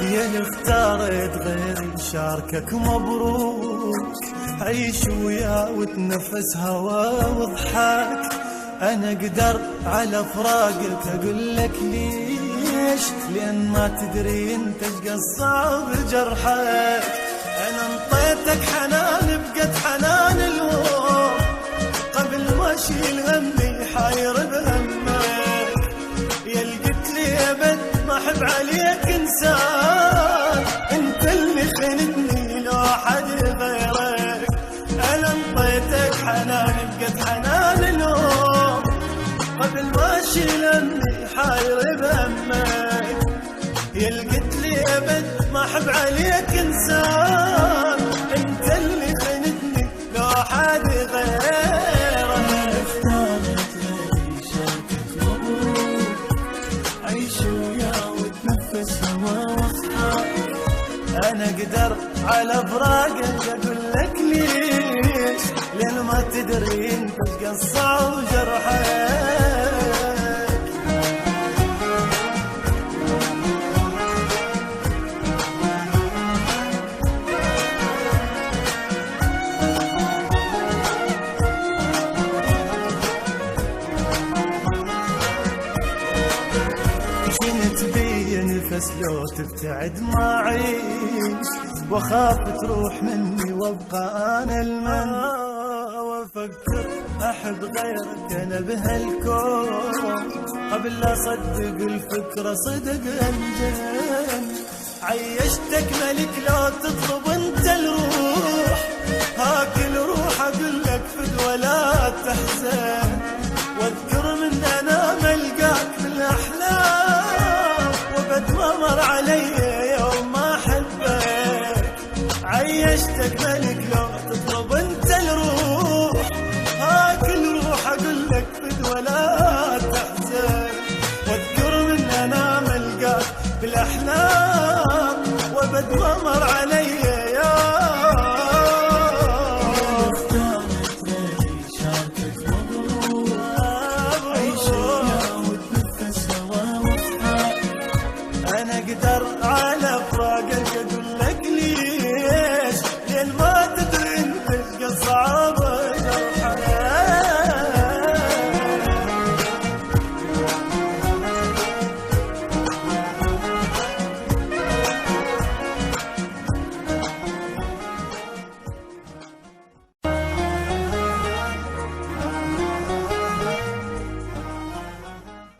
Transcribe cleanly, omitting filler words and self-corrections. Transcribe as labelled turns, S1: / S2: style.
S1: يا اللي اختارت غيري شاركك مبروك، عيش ويا وتنفس هوا وضحك. انا اقدر على فراقك اقول لك ليش، لان ما تدري انت ايش قصة بجرحك. انا انطيتك حنان بقد حنان الوم، قبل ما اشيل همي حاير بهمك. يا اللي قلت لي ابد ما احب عليك انسان، انت اللي خنتني لو حد غيرك. انا انطيتك حنان بقد حنان الوم، قبل ما اشيل همي حاير بهمك. يا اللي قلت لي ابد ما احب عليك انسان، انت اللي خنتني لو حد غيرك. اختارت غيري شاركك مبروك، عيش ويا وتنفس هوا واضحك. انا اقدر على فراقك اقول لك ليش، لان ما تدري انت ايش قصة وجرحك. نفس لو تبتعد ما عيش، واخاف تروح مني وابقى انا المن. وافكر احب غيرك انا بهالكون، قبل لا اصدق الفكره صدق انجن. عيشتك ملك لو تطلب انت الروح، هاكل روح اقول لك فد ولا تحزن. واذكر من انا ملقاك بالاحلام، وبد ما مر علي يوم ما احبك. عيشتك ملك لو تطلب انت الروح، هاكل روح اقول لك فد ولا تحزن. واذكر من انا ملقاك بالاحلام، وبد ما مر علي